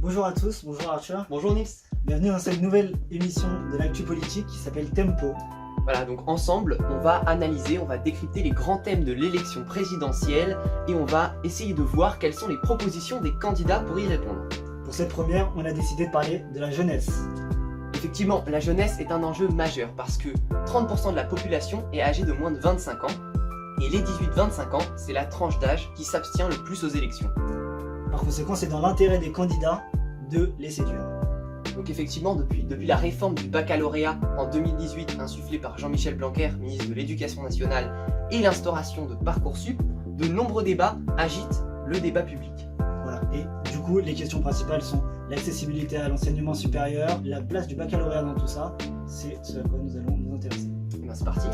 Bonjour à tous, bonjour Arthur. Bonjour Nils. Bienvenue dans cette nouvelle émission de l'actu politique qui s'appelle Tempo. Voilà, donc ensemble, on va analyser, on va décrypter les grands thèmes de l'élection présidentielle et on va essayer de voir quelles sont les propositions des candidats pour y répondre. Pour cette première, on a décidé de parler de la jeunesse. Effectivement, la jeunesse est un enjeu majeur parce que 30% de la population est âgée de moins de 25 ans et les 18-25 ans, c'est la tranche d'âge qui s'abstient le plus aux élections. Par conséquent, c'est dans l'intérêt des candidats de les séduire. Donc effectivement, depuis la réforme du baccalauréat en 2018 insufflée par Jean-Michel Blanquer, ministre de l'Éducation nationale, et l'instauration de Parcoursup, de nombreux débats agitent le débat public. Voilà. Et du coup, les questions principales sont l'accessibilité à l'enseignement supérieur, la place du baccalauréat dans tout ça. C'est ce à quoi nous allons nous intéresser. Et bien c'est parti.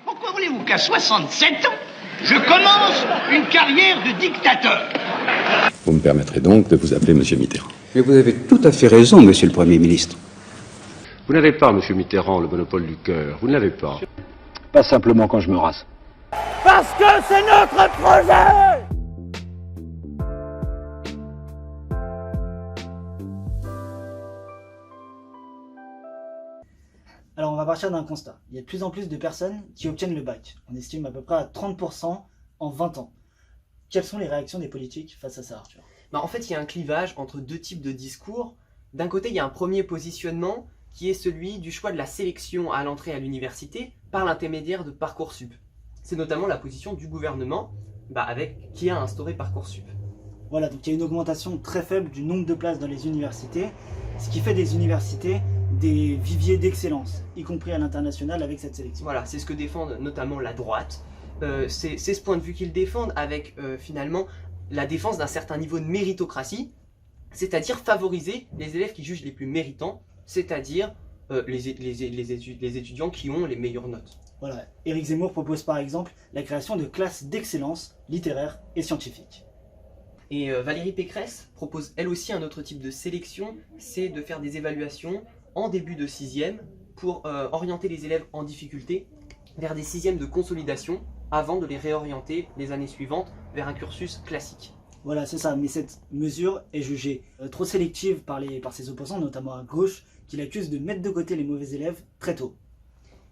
Pourquoi voulez-vous qu'à 67 ans, je commence une carrière de dictateur? Vous me permettrez donc de vous appeler Monsieur Mitterrand. Mais vous avez tout à fait raison, monsieur le Premier ministre. Vous n'avez pas, Monsieur Mitterrand, le monopole du cœur. Vous ne l'avez pas. Pas simplement quand je me rase. Parce que c'est notre projet! Alors on va partir d'un constat. Il y a de plus en plus de personnes qui obtiennent le bac. On estime à peu près à 30% en 20 ans. Quelles sont les réactions des politiques face à ça, Arthur ? En fait, il y a un clivage entre deux types de discours. D'un côté, il y a un premier positionnement qui est celui du choix de la sélection à l'entrée à l'université par l'intermédiaire de Parcoursup. C'est notamment la position du gouvernement qui a instauré Parcoursup. Voilà, donc il y a une augmentation très faible du nombre de places dans les universités, ce qui fait des universités des viviers d'excellence, y compris à l'international avec cette sélection. Voilà, c'est ce que défendent notamment la droite. C'est ce point de vue qu'ils défendent avec finalement la défense d'un certain niveau de méritocratie, c'est-à-dire favoriser les élèves qui jugent les plus méritants, c'est-à-dire les étudiants qui ont les meilleures notes. Voilà, Éric Zemmour propose par exemple la création de classes d'excellence littéraire et scientifique. Et Valérie Pécresse propose elle aussi un autre type de sélection, c'est de faire des évaluations en début de 6e pour orienter les élèves en difficulté vers des 6e de consolidation avant de les réorienter les années suivantes vers un cursus classique. Voilà, c'est ça, mais cette mesure est jugée trop sélective par ses opposants, notamment à gauche, qui l'accusent de mettre de côté les mauvais élèves très tôt.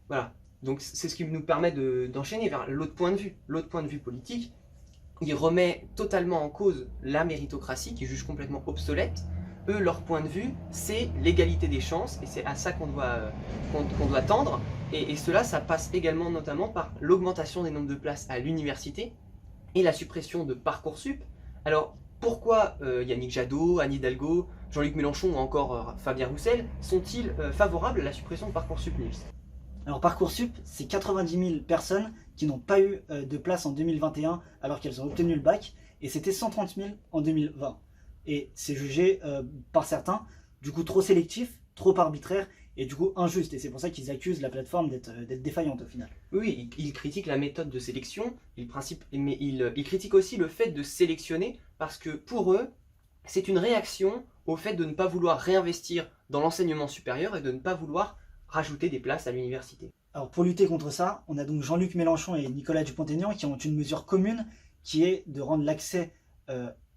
Voilà, donc c'est ce qui nous permet d'enchaîner vers l'autre point de vue politique. Il remet totalement en cause la méritocratie, qui juge complètement obsolète. Eux, leur point de vue, c'est l'égalité des chances, et c'est à ça qu'on doit tendre. Et cela, ça passe également notamment par l'augmentation des nombres de places à l'université et la suppression de Parcoursup. Alors, pourquoi Yannick Jadot, Anne Hidalgo, Jean-Luc Mélenchon ou encore Fabien Roussel sont-ils favorables à la suppression de Parcoursup, Nils ? Alors Parcoursup, c'est 90 000 personnes qui n'ont pas eu de place en 2021 alors qu'elles ont obtenu le bac, et c'était 130 000 en 2020. Et c'est jugé par certains, du coup trop sélectif, trop arbitraire, et du coup injuste. Et c'est pour ça qu'ils accusent la plateforme d'être défaillante au final. Oui, ils critiquent la méthode de sélection, mais ils critiquent aussi le fait de sélectionner, parce que pour eux, c'est une réaction au fait de ne pas vouloir réinvestir dans l'enseignement supérieur et de ne pas vouloir rajouter des places à l'université. Alors pour lutter contre ça, on a donc Jean-Luc Mélenchon et Nicolas Dupont-Aignan qui ont une mesure commune qui est de rendre l'accès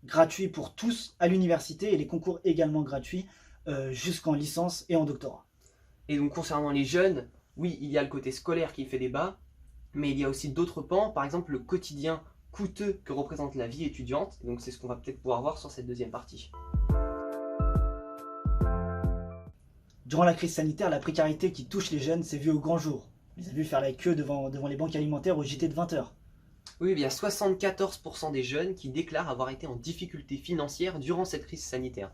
gratuit pour tous à l'université et les concours également gratuits jusqu'en licence et en doctorat. Et donc concernant les jeunes, oui, il y a le côté scolaire qui fait débat, mais il y a aussi d'autres pans, par exemple le quotidien coûteux que représente la vie étudiante, donc c'est ce qu'on va peut-être pouvoir voir sur cette deuxième partie. Durant la crise sanitaire, la précarité qui touche les jeunes s'est vue au grand jour. On les a vus faire la queue devant les banques alimentaires au JT de 20h. Oui, il y a 74% des jeunes qui déclarent avoir été en difficulté financière durant cette crise sanitaire.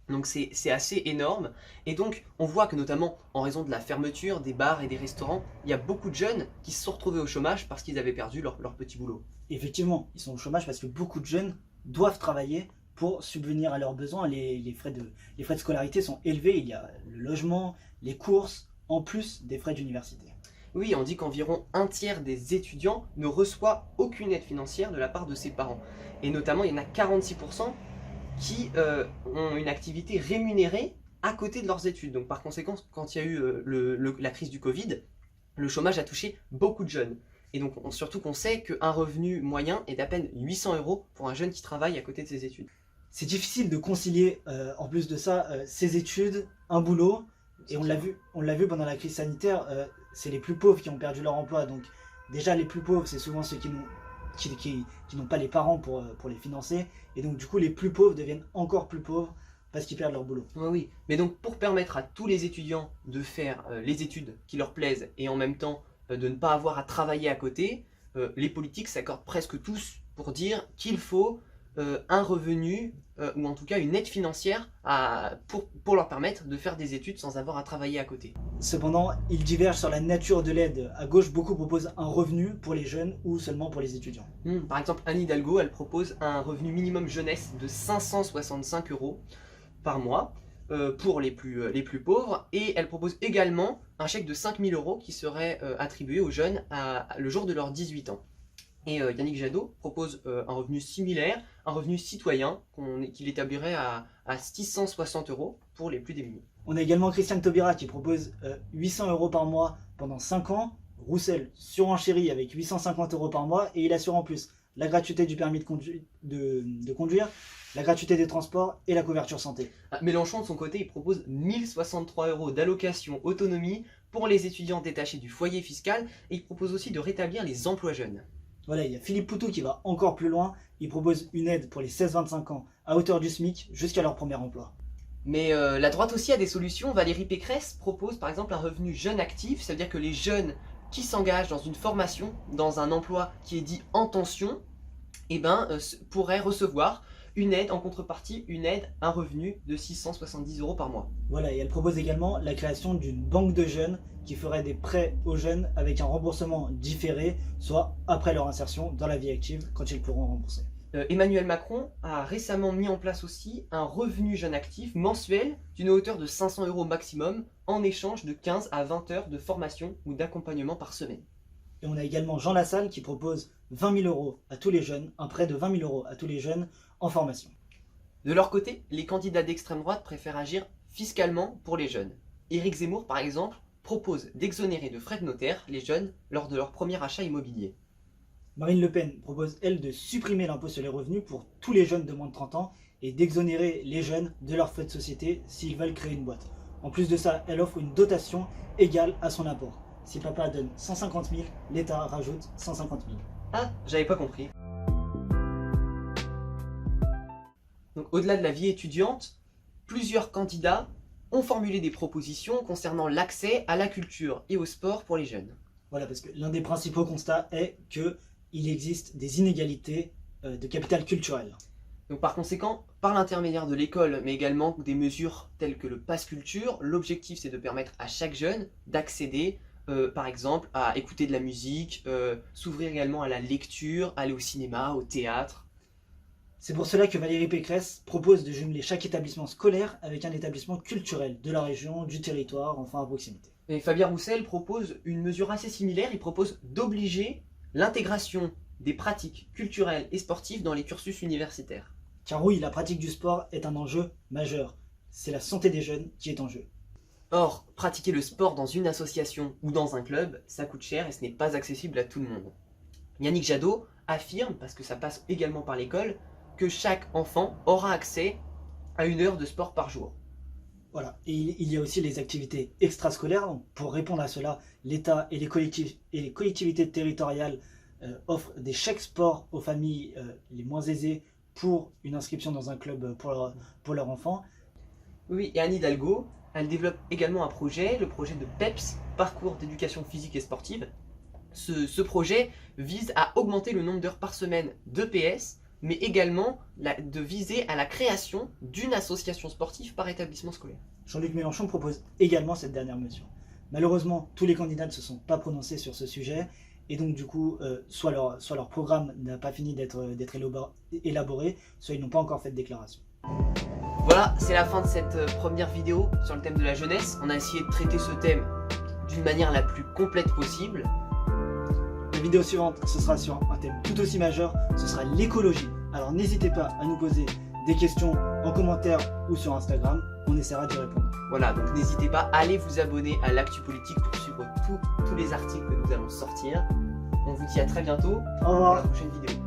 Donc c'est assez énorme, et donc on voit que notamment en raison de la fermeture des bars et des restaurants, il y a beaucoup de jeunes qui se sont retrouvés au chômage parce qu'ils avaient perdu leur petit boulot. Effectivement, ils sont au chômage parce que beaucoup de jeunes doivent travailler pour subvenir à leurs besoins. Les frais de scolarité sont élevés, il y a le logement, les courses, en plus des frais d'université. Oui, on dit qu'environ un tiers des étudiants ne reçoit aucune aide financière de la part de ses parents. Et notamment, il y en a 46% qui ont une activité rémunérée à côté de leurs études. Donc par conséquent, quand il y a eu la crise du Covid, le chômage a touché beaucoup de jeunes. Et donc surtout qu'on sait qu'un revenu moyen est d'à peine 800 € pour un jeune qui travaille à côté de ses études. C'est difficile de concilier, en plus de ça, ses études, un boulot, et on l'a vu pendant la crise sanitaire, c'est les plus pauvres qui ont perdu leur emploi. Donc déjà les plus pauvres, c'est souvent ceux qui n'ont pas les parents pour les financer, et donc du coup les plus pauvres deviennent encore plus pauvres parce qu'ils perdent leur boulot. Oui, mais donc pour permettre à tous les étudiants de faire les études qui leur plaisent et en même temps de ne pas avoir à travailler à côté, les politiques s'accordent presque tous pour dire qu'il faut un revenu ou en tout cas une aide financière pour leur permettre de faire des études sans avoir à travailler à côté. Cependant, ils divergent sur la nature de l'aide. À gauche, beaucoup proposent un revenu pour les jeunes ou seulement pour les étudiants. Par exemple, Anne Hidalgo, elle propose un revenu minimum jeunesse de 565 € par mois pour les plus pauvres, et elle propose également un chèque de 5 000 € qui serait attribué aux jeunes le jour de leurs 18 ans. Et Yannick Jadot propose un revenu similaire, un revenu citoyen qu'il établirait à 660 € pour les plus démunis. On a également Christiane Taubira qui propose 800 € par mois pendant 5 ans. Roussel surenchérit avec 850 € par mois, et il assure en plus la gratuité du permis de conduire, la gratuité des transports et la couverture santé. Mélenchon, de son côté, il propose 1063 € d'allocation autonomie pour les étudiants détachés du foyer fiscal, et il propose aussi de rétablir les emplois jeunes. Voilà, il y a Philippe Poutou qui va encore plus loin. Il propose une aide pour les 16-25 ans à hauteur du SMIC jusqu'à leur premier emploi. Mais la droite aussi a des solutions. Valérie Pécresse propose par exemple un revenu jeune actif, c'est-à-dire que les jeunes qui s'engagent dans une formation, dans un emploi qui est dit en tension, pourraient recevoir une aide en contrepartie, un revenu de 670 € par mois. Voilà, et elle propose également la création d'une banque de jeunes qui ferait des prêts aux jeunes avec un remboursement différé, soit après leur insertion dans la vie active, quand ils pourront rembourser. Emmanuel Macron a récemment mis en place aussi un revenu jeune actif mensuel d'une hauteur de 500 € maximum en échange de 15 à 20 heures de formation ou d'accompagnement par semaine. Et on a également Jean Lassalle qui propose 20 000 € à tous les jeunes, un prêt de 20 000 € à tous les jeunes en formation. De leur côté, les candidats d'extrême droite préfèrent agir fiscalement pour les jeunes. Éric Zemmour, par exemple, propose d'exonérer de frais de notaire les jeunes lors de leur premier achat immobilier. Marine Le Pen propose, elle, de supprimer l'impôt sur les revenus pour tous les jeunes de moins de 30 ans et d'exonérer les jeunes de leurs frais de société s'ils veulent créer une boîte. En plus de ça, elle offre une dotation égale à son apport. Si papa donne 150 000, l'État rajoute 150 000. Ah, j'avais pas compris. Donc au-delà de la vie étudiante, plusieurs candidats ont formulé des propositions concernant l'accès à la culture et au sport pour les jeunes. Voilà, parce que l'un des principaux constats est qu'il existe des inégalités de capital culturel. Donc par conséquent, par l'intermédiaire de l'école, mais également des mesures telles que le Pass Culture, l'objectif c'est de permettre à chaque jeune d'accéder, par exemple, à écouter de la musique, s'ouvrir également à la lecture, aller au cinéma, au théâtre. C'est pour cela que Valérie Pécresse propose de jumeler chaque établissement scolaire avec un établissement culturel de la région, du territoire, enfin à proximité. Et Fabien Roussel propose une mesure assez similaire, il propose d'obliger l'intégration des pratiques culturelles et sportives dans les cursus universitaires. Car oui, la pratique du sport est un enjeu majeur. C'est la santé des jeunes qui est en jeu. Or, pratiquer le sport dans une association ou dans un club, ça coûte cher et ce n'est pas accessible à tout le monde. Yannick Jadot affirme, parce que ça passe également par l'école, que chaque enfant aura accès à 1 heure de sport par jour. Voilà, et il y a aussi les activités extrascolaires. Donc, pour répondre à cela, l'État et les collectivités territoriales offrent des chèques sport aux familles les moins aisées pour une inscription dans un club pour leur enfant. Oui, et Anne Hidalgo, elle développe également un projet, le projet de PEPS, Parcours d'éducation physique et sportive. Ce projet vise à augmenter le nombre d'heures par semaine de PS, mais également de viser à la création d'une association sportive par établissement scolaire. Jean-Luc Mélenchon propose également cette dernière mesure. Malheureusement, tous les candidats ne se sont pas prononcés sur ce sujet, et donc du coup, soit leur programme n'a pas fini d'être élaboré, soit ils n'ont pas encore fait de déclaration. Voilà, c'est la fin de cette première vidéo sur le thème de la jeunesse. On a essayé de traiter ce thème d'une manière la plus complète possible. La vidéo suivante, ce sera sur un thème tout aussi majeur, ce sera l'écologie. Alors n'hésitez pas à nous poser des questions en commentaire ou sur Instagram, on essaiera d'y répondre. Voilà, donc n'hésitez pas à aller vous abonner à l'Actu Politique pour suivre tous les articles que nous allons sortir. On vous dit à très bientôt Au revoir. pour la prochaine vidéo.